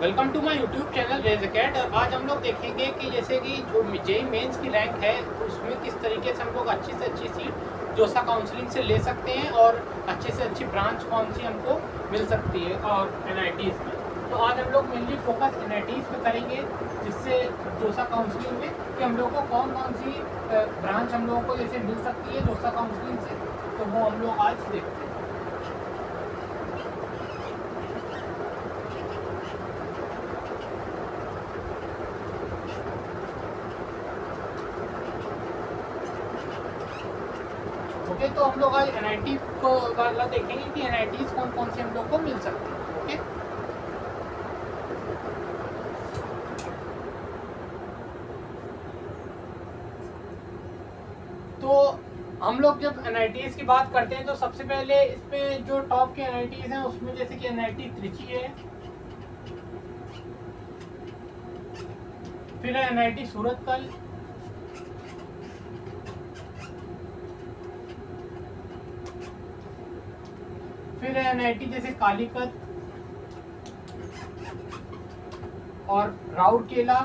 Welcome to my YouTube channel रेज अकेड। और आज हम लोग देखेंगे कि जैसे कि जो जेईई मेंस की रैंक है उसमें किस तरीके से हम लोग अच्छी से अच्छी सीट जोसा काउंसलिंग से ले सकते हैं और अच्छी से अच्छी ब्रांच कौन सी हमको मिल सकती है और एनआईटीज़ में। तो आज हम लोग मेनली फोकस एनआईटीज़ पे करेंगे, जिससे जोसा काउंसलिंग में कि हम लोग को कौन कौन सी ब्रांच हम लोगों को जैसे मिल सकती है जोसा काउंसलिंग से, तो वो हम लोग आज देखते हैं। ओके, तो हम लोग आज एनआईटी को वाला देखेंगे कि एनआईटीज़ कौन कौन से हम लोग को मिल सकते हैं। ओके, तो हम लोग जब एनआईटीज़ की बात करते हैं तो सबसे पहले इसमें जो टॉप के एनआईटीज़ हैं उसमें जैसे कि एनआईटी त्रिची है, फिर है एनआईटी सूरतकल, फिर है एनआईटी जैसे कालीकत और राउरकेला,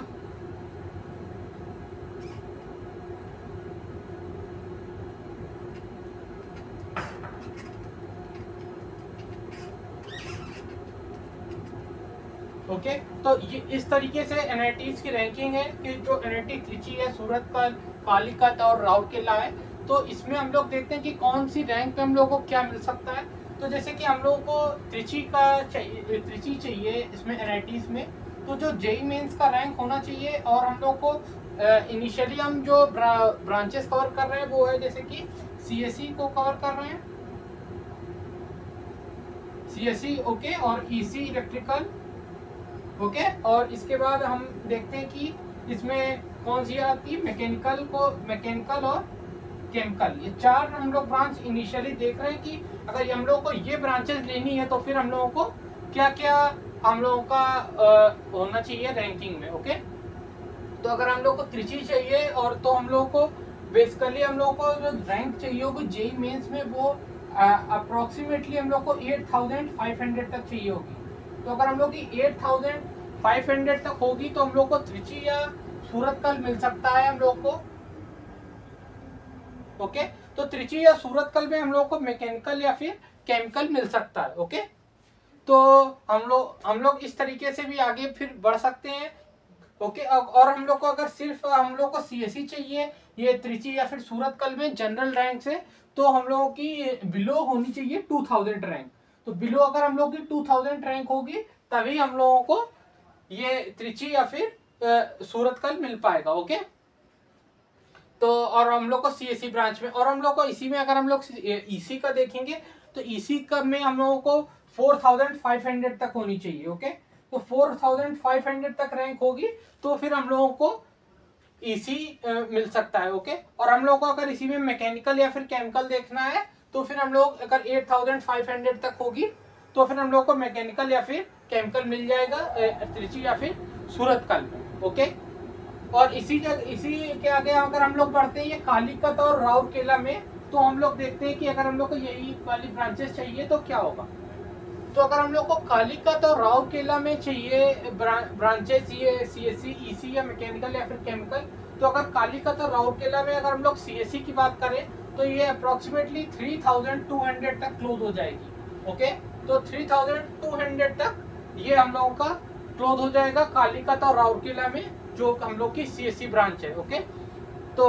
ओके। तो ये इस तरीके से एनआईटीज़ की रैंकिंग है कि जो एनआईटी त्रिची है, सूरतकल, कालीकत और राउरकेला है। तो इसमें हम लोग देखते हैं कि कौन सी रैंक पे हम लोगों को क्या मिल सकता है। तो जैसे कि हम लोगों को त्रिची चाहिए इसमें एनआईटीज़ में, तो जो जेईई मेंस का रैंक होना चाहिए। और हम लोग को इनिशियली हम जो ब्रांचेस कवर कर रहे हैं वो है जैसे कि सीएसई को कवर कर रहे हैं, सीएसई ओके, और ईसी इलेक्ट्रिकल ओके। और इसके बाद हम देखते हैं कि इसमें कौन सी आती है, मैकेनिकल और केमिकल, ये चार हम लोग ब्रांच इनिशियली देख रहे हैं कि अगर हम लोग को ये ब्रांचेस लेनी है तो फिर हम लोगों को क्या क्या हम लोगों का होना चाहिए रैंकिंग में। ओके, तो अगर हम लोग को त्रिची चाहिए और तो हम लोग को बेसिकली हम लोग को जो रैंक चाहिए होगी जेईई मेंस में वो अप्रोक्सीमेटली हम लोग को 8500 तक चाहिए होगी। तो अगर हम लोग की 8500 तक होगी तो हम लोग को त्रिची या सूरतकल मिल सकता है हम लोग को। ओके, तो त्रिची या सूरतकल में हम लोग को मैकेनिकल या फिर केमिकल मिल सकता है। ओके, तो हम लोग इस तरीके से भी आगे फिर बढ़ सकते हैं। ओके, और हम लोग को अगर सिर्फ हम लोग को सीएसई चाहिए ये त्रिची या फिर सूरतकल में जनरल रैंक से, तो हम लोगों की बिलो होनी चाहिए 2000 रैंक। तो बिलो अगर हम लोग की 2000 रैंक होगी तभी हम लोगों को ये त्रिची या फिर सूरतकल मिल पाएगा। ओके, तो और हम लोग को सीएसई ब्रांच में, और हम लोग को इसी में अगर हम लोग ईसी का देखेंगे तो ईसी का में हम लोगों को 4500 तक होनी चाहिए। ओके, तो 4500 तक रैंक होगी तो फिर हम लोगों को ईसी मिल सकता है। ओके, और हम लोगों को अगर इसी में मैकेनिकल या फिर केमिकल देखना है तो फिर हम लोग अगर 8500 तक होगी तो फिर हम लोग को मैकेनिकल या फिर केमिकल मिल जाएगा त्रिची या फिर सूरतकल में। ओके, और इसी के आगे अगर हम लोग बढ़ते हैं ये कालीकत और राउरकेला में, तो हम लोग देखते हैं कि अगर हम लोग को यही वाली ब्रांचेस चाहिए तो क्या होगा। तो अगर हम लोग को कालीकत और राउरकेला में चाहिए ब्रांचेस ये सीएससी, ईसी या मैकेनिकल या फिर केमिकल, तो अगर कालीकत और राउरकेला में अगर हम लोग सीएससी की बात करें तो ये अप्रोक्सीमेटली 3200 तक क्लोज हो जाएगी। ओके, तो 3200 तक ये हम लोगों का क्लोज हो जाएगा कालीकत और राउरकेला में जो हम लोग की सीएससी ब्रांच है। ओके, तो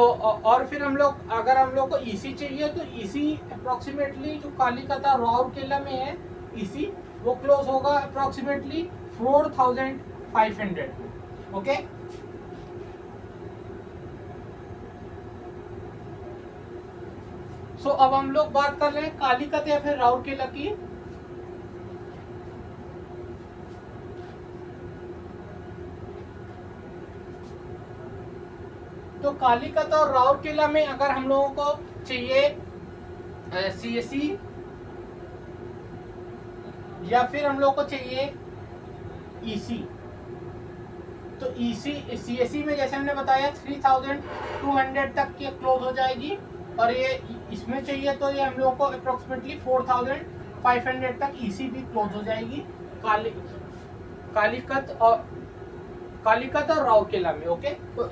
और फिर हम लोग अगर हम लोग को ईसी चाहिए तो ईसी अप्रोक्सीमेटली जो कालीकत और राउरकेला में है ईसी वो क्लोज होगा अप्रोक्सीमेटली 4500। ओके, सो अब हम लोग बात कर रहे हैं कालीकत या फिर राउरकेला की। तो कालीकत और राउरकेला में अगर हम लोगों को चाहिए सीएससी या फिर हम लोग को चाहिए ईसी, तो ईसी सीएससी में जैसे हमने बताया 3200 तक की क्लोज हो जाएगी, और ये इसमें चाहिए तो ये हम लोग को अप्रोक्सीमेटली 4500 तक ईसी भी क्लोज हो जाएगी। कालीकत और राउरकेला में। ओके, तो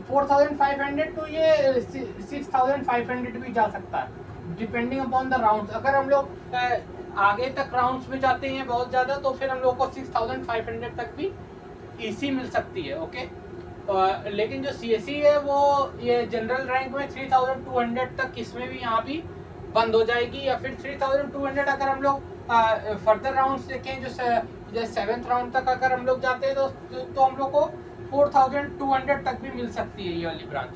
4500 तो ये 6500 भी जा सकता है डिपेंडिंग अपॉन द राउंड्स। अगर हम लोग आगे तक राउंड्स में जाते हैं बहुत ज़्यादा तो फिर हम लोग को 6500 तक भी ईसी मिल सकती है। ओके, लेकिन जो सीएससी है वो ये जनरल रैंक में 3200 तक इसमें भी यहाँ भी बंद हो जाएगी, या फिर 3200 अगर हम लोग फर्दर राउंड्स देखें जो 7th राउंड तक अगर हम लोग जाते हैं तो हम लोग को 4200 तक भी मिल सकती है ये वाली ब्रांच।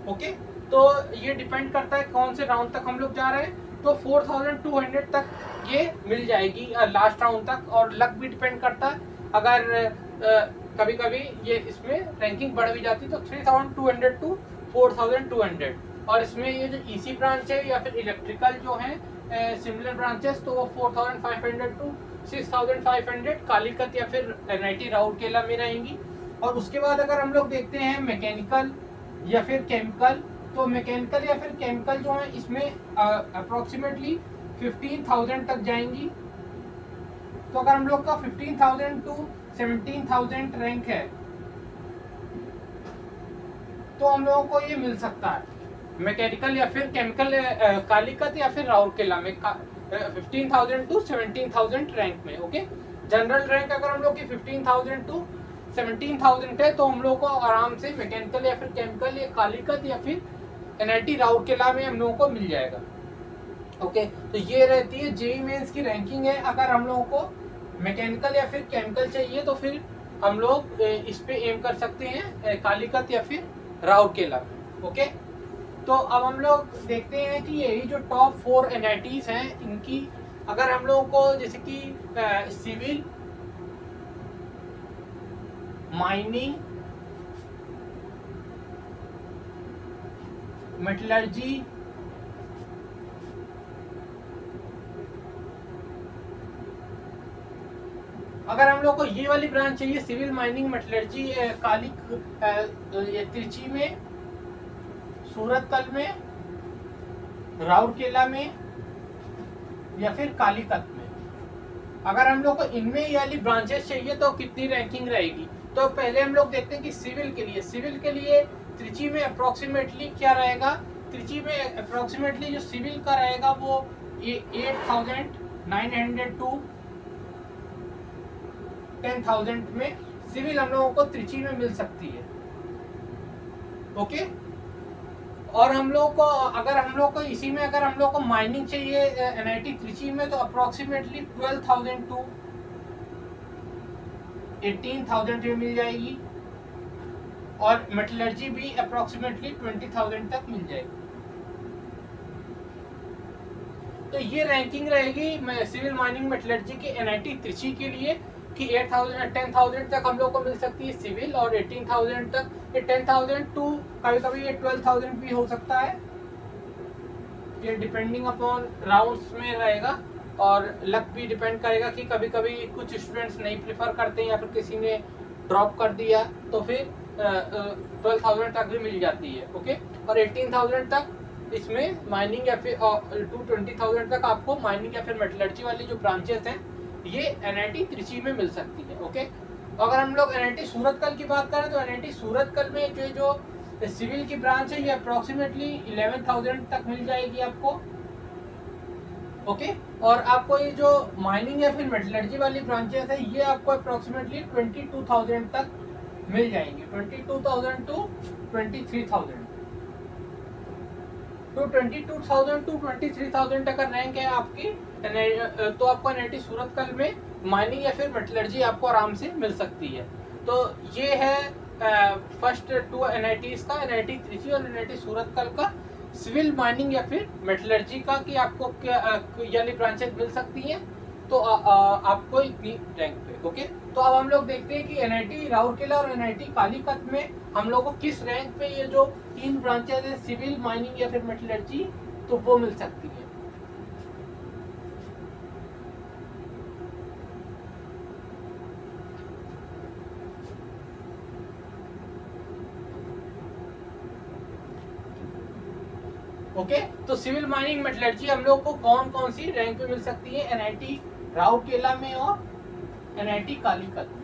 ओके, तो ये डिपेंड करता है कौन से राउंड तक हम लोग जा रहे हैं, तो 4200 तक ये मिल जाएगी लास्ट राउंड तक। और लक भी डिपेंड करता है, अगर कभी कभी ये इसमें रैंकिंग बढ़ भी जाती है तो 3200 टू 4200। और इसमें ये जो ईसी ब्रांच है या फिर इलेक्ट्रिकल जो है सिमिलर ब्रांचेस तो वो 4500 टू 6500 कालीकत या फिर एनआईटी राउरकेला में रहेंगी। और उसके बाद अगर हम लोग देखते हैं मैकेनिकल या फिर केमिकल, तो मैकेनिकल या फिर केमिकल जो है इसमें अप्रोक्सीमेटली 15000 तक जाएंगी। तो अगर हम लोग का 15000 टू 17000 रैंक है तो हम लोगों को ये मिल सकता है मैकेनिकल या फिर केमिकल कालीकत या फिर राउरकेला में 15000 टू 17000 रैंक में। ओके, जनरल रैंक अगर हम लोग की 15000 टू 17000 है तो हम लोग को आराम से मैकेनिकल या फिर केमिकल या कालीकत या फिर एनआईटी राउरकेला में हम लोगों को मिल जाएगा। ओके, तो ये रहती है जेईई मेंस की रैंकिंग है। अगर हम लोगों को मैकेनिकल या फिर केमिकल चाहिए तो फिर हम लोग इस पे एम कर सकते हैं कालीकत या फिर राउरकेला। ओके, तो अब हम लोग देखते हैं कि यही जो टॉप 4 एनआईटीज हैं इनकी अगर हम लोगों को जैसे कि सिविल, माइनिंग, मेटलर्जी, अगर हम लोग को ये वाली ब्रांच चाहिए सिविल, माइनिंग, मेटलर्जी त्रिची में, सूरतकल में, राउरकेला में या फिर कालीकत में, अगर हम लोग को इनमें ये वाली ब्रांचेस चाहिए तो कितनी रैंकिंग रहेगी। तो पहले हम लोग देखते हैं कि सिविल के लिए त्रिची में अप्रोक्सीमेटली क्या रहेगा। त्रिची में अप्रोक्सीमेटली जो सिविल का रहेगा वो 8900 टू 10,000 में सिविल हम लोगों को त्रिची में मिल सकती है। ओके, और हम लोग को अगर हम लोग को इसी में अगर हम लोग को माइनिंग चाहिए एनआईटी त्रिची में तो अप्रोक्सीमेटली 12,000 टू 18,000 में मिल जाएगी। और मेटलर्जी भी अप्रोक्सीमेटली 20,000 तक मिल जाएगी। तो ये रैंकिंग रहेगी सिविल, माइनिंग, मेटलर्जी के एनआईटी त्रिची के लिए कि 8,000 10,000 तक हम लोग को मिल सकती है सिविल, और 18,000 तक, ये 10,000 टू कभी कभी ये 12,000 भी हो सकता है। ये डिपेंडिंग अपॉन राउंड्स में रहेगा और लक भी डिपेंड करेगा कि कभी कभी कुछ स्टूडेंट्स नहीं प्रेफर करते हैं या फिर किसी ने ड्रॉप कर दिया तो फिर 12,000 तक भी मिल जाती है। ओके, और 18,000 तक इसमें माइनिंग या फिर 20,000 तक आपको माइनिंग या फिर मेटलर्जी वाली जो ब्रांचेस हैं ये एनआईटी त्रिची में मिल सकती है। ओके, अगर हम लोग एनआईटी सूरतकल की बात करें तो एनआईटी सूरतकल में जो सिविल की ब्रांच है ये अप्रोक्सीमेटली 11,000 तक मिल जाएगी आपको। ओके, और आपको ये जो माइनिंग या फिर मेटलर्जी वाली ब्रांचेस है ये आपको अप्रोक्सीमेटली 22,000 तक मिल जाएंगे। 22,000 टू 23,000 तो 22,000 टू 23,000 तक रैंक है आपकी तो आपको एनआईटी सूरतकल में माइनिंग या फिर मेटलर्जी आपको आराम से मिल सकती है। तो ये है फर्स्ट 2 एनआईटीज का, एनआईटी त्रिची और एनआईटी सूरतकल का सिविल, माइनिंग या फिर मेटलर्जी का कि आपको क्या ब्रांचेस मिल सकती हैं तो आपको इतनी रैंक पे। ओके, तो अब हम लोग देखते हैं कि एनआईटी राउरकेला और एनआईटी कालीकत में हम लोग को किस रैंक पे ये जो 3 ब्रांचेस है सिविल, माइनिंग या फिर मेटलर्जी तो वो मिल सकती है। ओके, तो सिविल, माइनिंग, मेटलर्जी हम लोग को कौन सी रैंक पे मिल सकती है एनआईटी राउरकेला में और एनआईटी कालीकत में।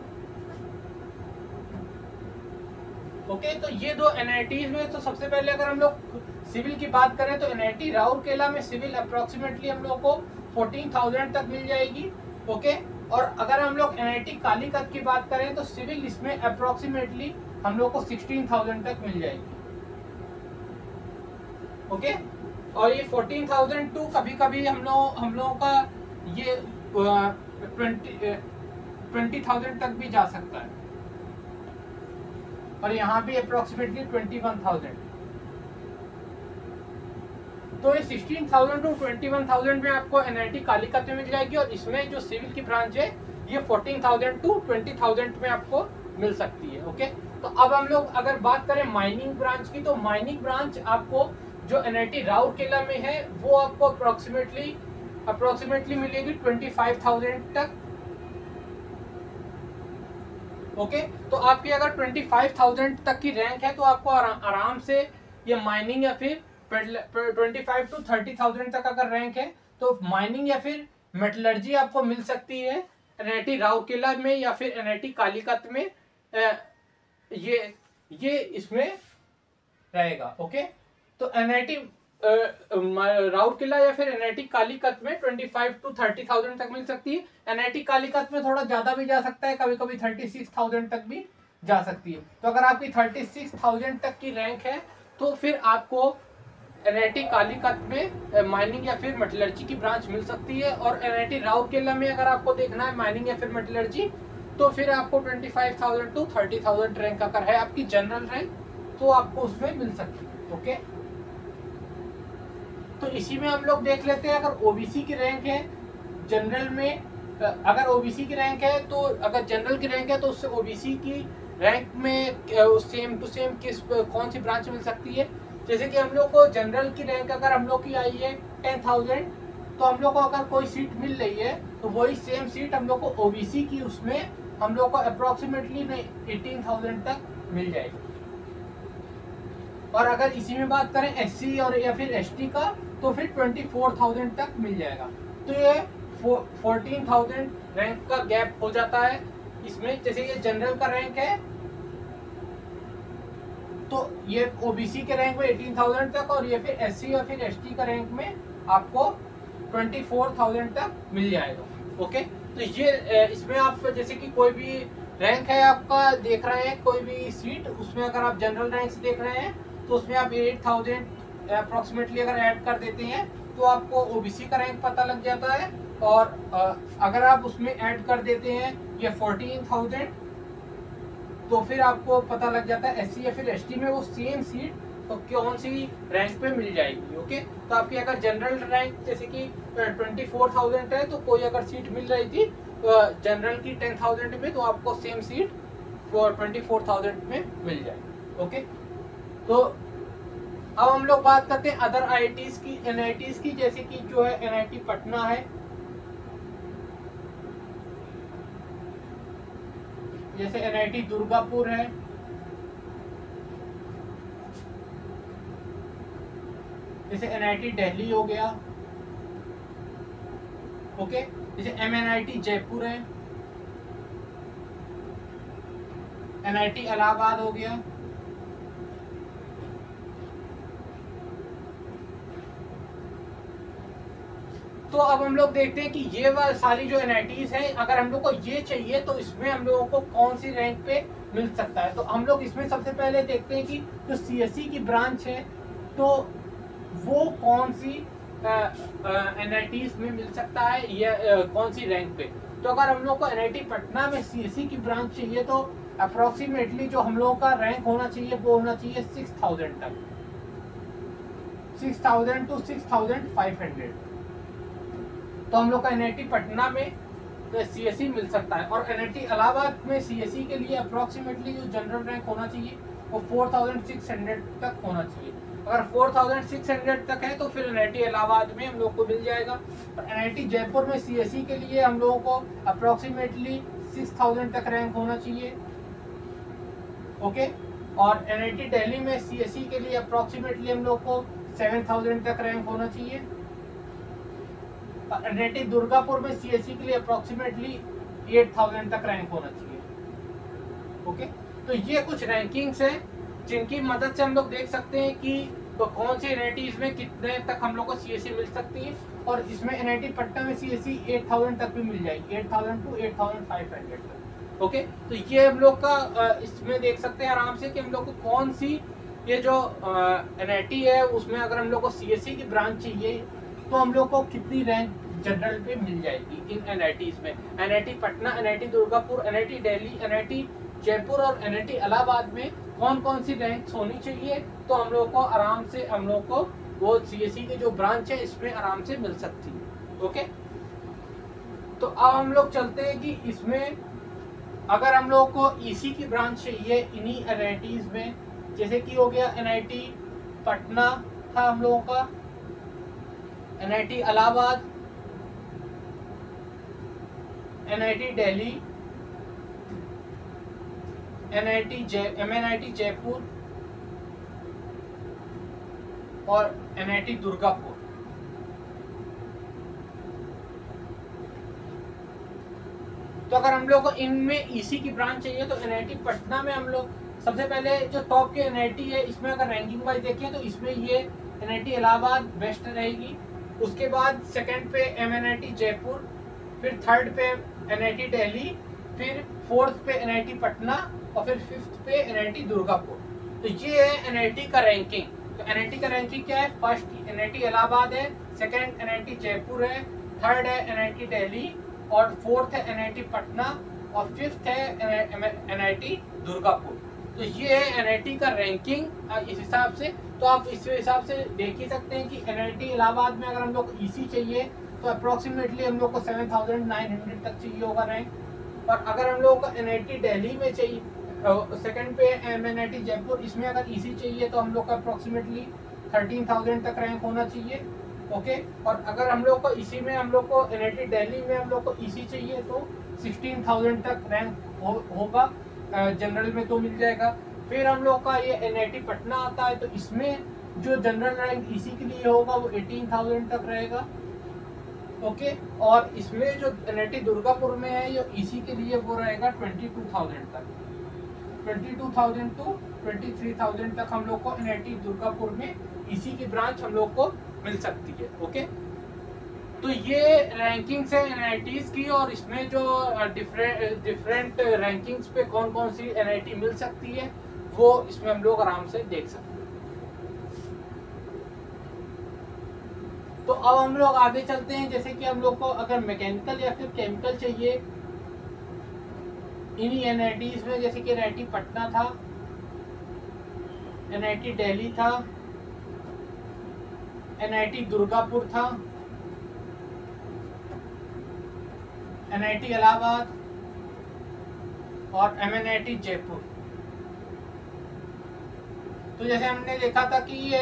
ओके, तो ये दो एनआईटीज में, तो सबसे पहले अगर हम लोग सिविल की बात करें तो एनआईटी राउरकेला में सिविल अप्रोक्सीमेटली हम लोग को 14,000 तक मिल जाएगी। ओके, और अगर हम लोग एनआईटी कालीकत की बात करें तो सिविल इसमें अप्रोक्सीमेटली हम लोग को 16,000 तक मिल जाएगी। ओके, और ये 14,000 टू कभी कभी हम लोगों का ये 20,000 तक भी जा सकता है, और यहाँ भी अप्रोक्सीमेटली 21,000। तो ये 16,000 टू 21,000 में आपको एनआईटी कालीकत में मिल जाएगी, और इसमें जो सिविल की ब्रांच है ये 14,000 टू 20,000 में आपको मिल सकती है। ओके, तो अब हम लोग अगर बात करें माइनिंग ब्रांच की, तो माइनिंग ब्रांच आपको जो एनआईटी राउरकेला में है वो आपको अप्रोक्सीमेटली मिलेगी 25,000 तक। ओके, तो आपकी अगर 25,000 तक की रैंक है तो आपको आराम से ये माइनिंग, या फिर 25 टू 30,000 तक अगर रैंक है तो माइनिंग या फिर मेटलर्जी आपको मिल सकती है एनआईटी राउरकेला में या फिर एनआईटी कालीकत में। ये इसमें रहेगा। ओके, तो एनआईटी राउरकेला या फिर एनआईटी कालीकत में 25 टू 30,000 तक मिल सकती है। एनआईटी कालीकत में थोड़ा ज्यादा भी जा सकता है, कभी कभी 36,000 तक भी जा सकती है। तो अगर आपकी 36,000 तक की रैंक है तो फिर आपको एनआईटी कालीकत में माइनिंग या फिर मेटलर्जी की ब्रांच मिल सकती है, और एनआईटी राउरकेला में अगर आपको देखना है माइनिंग या फिर मेटलर्जी तो फिर आपको 25,000 टू 30,000 रैंक अगर है आपकी जनरल रैंक तो आपको उसमें मिल सकती है। ओके, तो इसी में हम लोग देख लेते हैं अगर ओबीसी की रैंक है जनरल में, अगर ओबीसी की रैंक है तो अगर जनरल की रैंक है तो उससे ओबीसी की रैंक में सेम टू सेम कौन सी ब्रांच मिल सकती है। जैसे कि हम लोग को जनरल की रैंक अगर हम लोग की आई है 10,000, तो हम लोग को अगर कोई सीट मिल रही है तो वही सेम सीट हम लोग को ओबीसी की उसमें हम लोग को अप्रोक्सीमेटली 18,000 तक मिल जाएगी। और अगर इसी में बात करें एससी और या फिर एसटी का तो फिर 24,000 तक मिल जाएगा। तो ये 14,000 रैंक का गैप हो जाता है इसमें। जैसे ये जनरल का रैंक है तो ये ओबीसी के रैंक में 18,000 तक, और ये फिर एससी और फिर एसटी का रैंक में आपको 24,000 तक मिल जाएगा। ओके, तो ये इसमें आप जैसे कि कोई भी रैंक है आपका देख रहे हैं, कोई भी सीट उसमें अगर आप जनरल रैंक से देख रहे हैं तो उसमें आप 8,000 अप्रोक्सीमेटली अगर ऐड कर देते हैं तो आपको ओबीसी का रैंक पता लग जाता है, और अगर आप उसमें ऐड कर देते हैं ये 14,000 तो फिर आपको पता लग जाता है एससी या फिर एसटी में वो सेम सीट तो कौन सी रैंक पे मिल जाएगी। ओके, तो आपकी अगर जनरल रैंक जैसे कि 24,000 है तो कोई अगर सीट मिल रही थी जनरल की 10,000 में तो आपको सेम सीट 24,000 में मिल जाएगी। ओके, तो अब हम लोग बात करते हैं अदर आईआईटीज की, एनआईटीज की, जैसे कि जो है एनआईटी पटना है, जैसे एनआईटी दुर्गापुर है, जैसे एनआईटी दिल्ली हो गया। ओके, जैसे एमएनआईटी जयपुर है, एनआईटी इलाहाबाद हो गया, तो अब हम लोग देखते हैं कि ये वाली सारी जो एनआईटीज है अगर हम लोग को ये चाहिए तो इसमें हम लोगों को कौन सी रैंक पे मिल सकता है। तो हम लोग इसमें सबसे पहले देखते हैं कि जो सीएससी की ब्रांच है तो वो कौन सी एनआईटीज में मिल सकता है या कौन सी रैंक पे। तो अगर हम लोग को एनआईटी पटना में सीएससी की ब्रांच चाहिए तो अप्रोक्सीमेटली जो हम लोगों का रैंक होना चाहिए वो होना चाहिए 6,000 तक, 6,000 टू 6,500। तो हम लोग का एनआईटी पटना में सीएससी मिल सकता है, और एनआईटी इलाहाबाद में सीएससी के लिए अप्रोक्सीमेटली जो जनरल रैंक होना चाहिए वो 4,600 तक होना चाहिए। अगर 4,600 तक है तो फिर एनआईटी इलाहाबाद में हम लोग को मिल जाएगा। और एनआईटी जयपुर में सीएससी के लिए हम लोगों को अप्रोक्सीमेटली 6,000 तक रैंक होना चाहिए। ओके, और एनआईटी दिल्ली में सीएससी के लिए अप्रोक्सीमेटली हम लोग को 7,000 तक रैंक होना चाहिए। एनआईटी दुर्गापुर में सीएससी के लिए अप्रोक्सीमेटली 8,000 तक रैंक होना चाहिए। ओके, तो ये कुछ रैंकिंग्स हैं जिनकी मदद से हम लोग देख सकते हैं कि तो कौन सी एनआईटीज में कितने तक हम लोग को सीएससी मिल सकती है। और इसमें एनआईटी पटना में सीएससी 8000 तक भी मिल जाएगी, 8000 टू 8500 तक। ओके, तो ये हम लोग का इसमें देख सकते हैं आराम से कि हम लोग को कौन सी ये जो एनआईटी है उसमें अगर हम लोग को सीएससी की ब्रांच चाहिए तो हम लोग को कितनी रैंक जनरल पे मिल जाएगी इन एनआईटीज में। NIT Patna, NIT Durgapur, NIT Delhi, NIT Jaipur और एनआईटी इलाहाबाद में कौन कौन सी रैंक होनी चाहिए, तो हम लोग को आराम से हम लोग को वो सीएससी की जो ब्रांच है इसमें आराम से मिल सकती है। ओके, तो अब हम लोग चलते हैं कि इसमें अगर हम लोग को ईसी की ब्रांच चाहिए इन्हीं एनआईटीज में, जैसे कि हो गया एनआईटी पटना था हम लोगों का, NIT Allahabad, NIT Delhi, MNIT Jaipur और एनआईटी दुर्गापुर। तो अगर हम लोग को इनमें ईसी की ब्रांच चाहिए तो एनआईटी पटना में हम लोग सबसे पहले जो टॉप के एनआईटी है इसमें अगर रैंकिंग वाइज देखें तो इसमें ये एनआईटी इलाहाबाद बेस्ट रहेगी। उसके बाद सेकंड पे एमएनआईटी जयपुर, फिर थर्ड पे एनआईटी दिल्ली, फिर फोर्थ पे एनआईटी पटना और फिर फिफ्थ पे एनआईटी दुर्गापुर। तो ये है एनआईटी का रैंकिंग। तो एनआईटी का रैंकिंग क्या है, फर्स्ट एनआईटी इलाहाबाद है, सेकंड एनआईटी जयपुर है, थर्ड है एनआईटी दिल्ली और फोर्थ है एनआईटी पटना और फिफ्थ है एनआईटी दुर्गापुर। तो ये है एनआईटी का रैंकिंग इस हिसाब से। तो आप इस हिसाब से देख ही सकते हैं कि एनआईटी इलाहाबाद में अगर हम लोग ईसी चाहिए तो अप्रोक्सीमेटली हम लोग को 7900 तक चाहिए होगा रैंक। और अगर हम लोग को एनआईटी दिल्ली में चाहिए, सेकंड पे एमएनआईटी जयपुर, इसमें अगर ईसी चाहिए तो हम लोग का अप्रोक्सीमेटली 13000 तक रैंक होना चाहिए। ओके, और अगर हम लोग को इसी में हम लोग को एनआईटी दिल्ली में हम लोग को ईसी चाहिए तो 16000 तक रैंक होगा, जनरल में तो मिल जाएगा। फिर हम लोग का ये एनआईटी पटना आता है तो इसमें जो जनरल रैंक ईसी के लिए होगा वो 18000 तक रहेगा। ओके, और इसमें जो एनआईटी दुर्गापुर में है ये ईसी के लिए वो रहेगा 22000 तक, 22000 टू 23000 तक हम लोग को एनआईटी दुर्गापुर में ईसी की ब्रांच हम लोग को मिल सकती है। ओके, तो ये रैंकिंग्स है एनआईटीज की और इसमें जो डिफरेंट रैंकिंग्स पे कौन कौन सी एनआईटी मिल सकती है वो इसमें हम लोग आराम से देख सकते हैं। तो अब हम लोग आगे चलते हैं, जैसे कि हम लोग को अगर मैकेनिकल या फिर केमिकल चाहिए इन्हीं एनआईटीज में, जैसे कि एनआईटी पटना था, एनआईटी दिल्ली था, एनआईटी दुर्गापुर था, एनआईटी इलाहाबाद और एमएनआईटी जयपुर। तो जैसे हमने देखा था कि ये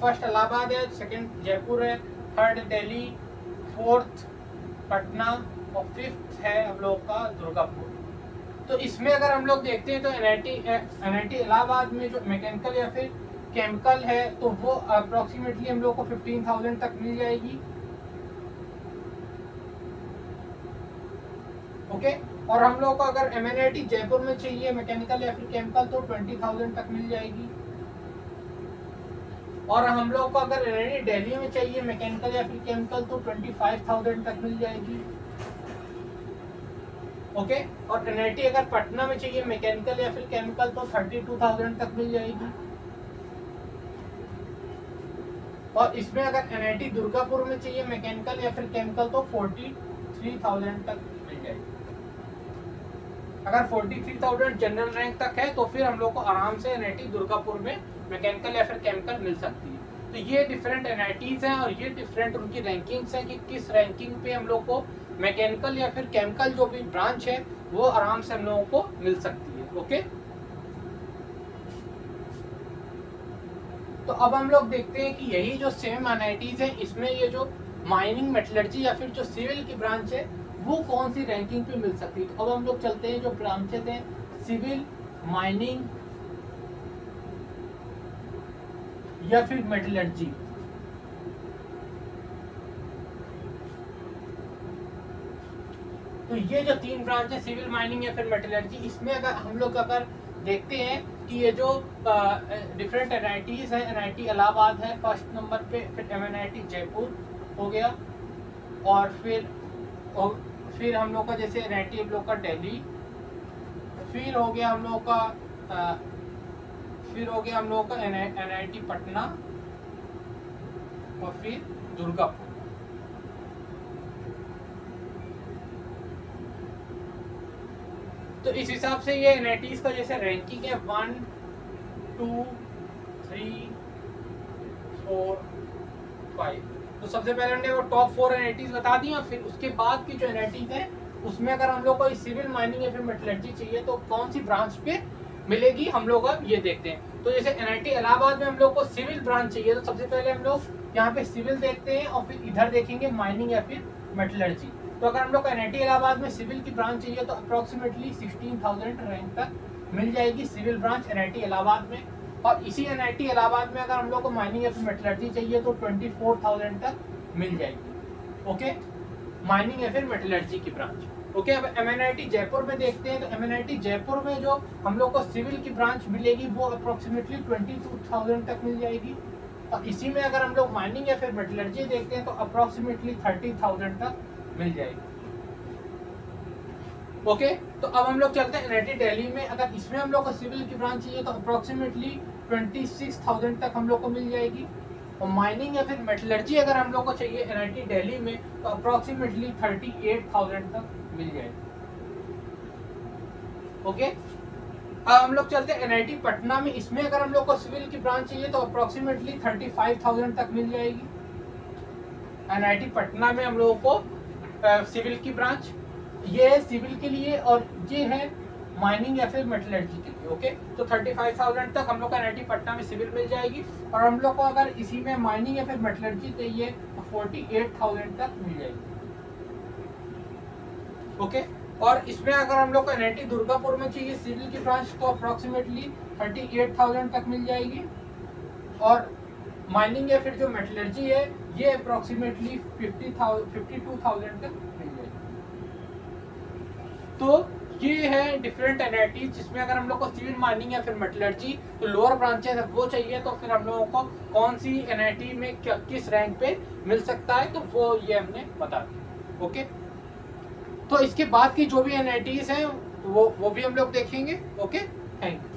फर्स्ट इलाहाबाद है, सेकंड जयपुर है, थर्ड दिल्ली, फोर्थ पटना और फिफ्थ है हम लोग का दुर्गापुर। तो इसमें अगर हम लोग देखते हैं तो एनआईटी इलाहाबाद में जो मैकेनिकल या फिर केमिकल है तो वो अप्रोक्सीमेटली हम लोग को 15000 तक मिल जाएगी। ओके, और हम लोग को अगर एमएनआईटी जयपुर में चाहिए मैकेनिकल या फिर केमिकल तो 20000 तक मिल जाएगी। और हम लोग को अगर एनआईटी दिल्ली में चाहिए मैकेनिकल या फिर केमिकल तो 25000 तक मिल जाएगी। ओके, और एनआईटी अगर पटना में चाहिए मैकेनिकल या फिर केमिकल तो 32000 तक मिल जाएगी। और इसमें अगर एनआईटी दुर्गापुर में चाहिए मैकेनिकल या फिर केमिकल तो 43000 तक मिल जाएगी। अगर 43000 जनरल रैंक तक है तो फिर हम लोग को आराम से एनआईटी दुर्गापुर में मैकेनिकल या फिर केमिकल मिल सकती है। तो ये डिफरेंट एनआईटीज हैं और ये डिफरेंट उनकी रैंकिंग्स हैं कि किस रैंकिंग पे हम लोग को मैकेनिकल या फिर केमिकल जो भी ब्रांच है वो आराम से हम लोगों को मिल सकती है। ओके, तो अब हम लोग देखते हैं कि यही जो सेम एनआईटीज है इसमें ये जो माइनिंग, मेटलर्जी या फिर जो सिविल की ब्रांच है वो कौन सी रैंकिंग पे मिल सकती है। तो अब हम लोग चलते हैं जो ब्रांचेस हैं, सिविल, माइनिंग या फिर मेटलर्जी। तो ये जो तीन ब्रांच है सिविल, माइनिंग या फिर मेटलर्जी, इसमें अगर हम लोग देखते हैं कि ये जो डिफरेंट NITs है, NIT इलाहाबाद है फर्स्ट नंबर पे, फिर MNIT जयपुर हो गया, और फिर हम लोग का जैसे NIT हम लोग का दिल्ली, फिर हो गया हम लोग का NIT पटना, और फिर दुर्गापुर। तो इस हिसाब से ये NITs का जैसे रैंकिंग है 1 2 3 4 5। तो सबसे पहले हमने वो टॉप 4 NITs बता दिया। फिर उसके बाद की जो NITs है उसमें अगर हम लोग को सिविल, माइनिंग या फिर मेटलर्जी चाहिए तो कौन सी ब्रांच पे मिलेगी हम लोग अब ये देखते हैं। तो जैसे NIT इलाहाबाद में हम लोग को सिविल ब्रांच चाहिए, तो सबसे पहले हम लोग यहाँ पे सिविल देखते हैं और फिर इधर देखेंगे माइनिंग या फिर मेटलर्जी। तो अगर हम लोग को NIT इलाहाबाद में सिविल की ब्रांच चाहिए तो अप्रोक्सीमेटली 16,000 रैंक तक मिल जाएगी सिविल ब्रांच NIT इलाहाबाद में। और इसी NIT इलाहाबाद में अगर हम लोग को माइनिंग या फिर मेटलर्जी चाहिए तो 24,000 तक मिल जाएगी। ओके, माइनिंग या फिर मेटलर्जी की ब्रांच। ओके, अब MNIT जयपुर में देखते हैं। तो MNIT जयपुर में जो हम लोग को सिविल की ब्रांच मिलेगी वो अप्रोक्सीमेटली 22,000 तक मिल जाएगी। और इसी में अगर हम लोग माइनिंग या फिर मेटलर्जी देखते हैं तो अप्रोक्सीमेटली 30,000 तक मिल जाएगी। ओके, तो अब हम लोग चलते हैं NIT दिल्ली में। अगर इसमें हम लोग को सिविल की ब्रांच चाहिए तो अप्रोक्सीमेटली 26,000 तक हम लोग को मिल जाएगी। और माइनिंग या फिर मेटलर्जी अगर हम लोग को चाहिए NIT दिल्ली में तो अप्रोक्सीमेटली 38,000 तक मिल जाएगी। ओके, अब हम लोग चलते हैं NIT पटना में। इसमें अगर हम लोग को सिविल की ब्रांच चाहिए तो अप्रोक्सीमेटली 35,000 तक मिल जाएगी। NIT पटना में हम लोगों को सिविल की ब्रांच, ये है सिविल के लिए और ये है माइनिंग या फिर मेटलर्जी के लिए। ओके, तो 35,000 तक हम लोग को NIT पटना में सिविल मिल जाएगी। और हम लोग को अगर इसी में माइनिंग या फिर मेटलर्जी चाहिए तो 48,000 तक मिल जाएगी। ओके, और इसमें अगर हम लोग को NIT दुर्गापुर में चाहिए सिविल की ब्रांच तो अप्रोक्सीमेटली 38,000 तक मिल जाएगी। और माइनिंग या फिर जो मेटलर्जी है ये अप्रोक्सीमेटली 52,000 तक मिल जाएगी। तो ये है डिफरेंट NIT जिसमें अगर हम लोग को सिविल, माइनिंग या फिर मेटलर्जी तो लोअर ब्रांचेस है वो चाहिए तो फिर हम लोगों को कौन सी NIT में किस रैंक पे मिल सकता है तो वो ये हमने बता दिया। ओके, तो इसके बाद की जो भी NITs हैं वो भी हम लोग देखेंगे। Okay, thank you.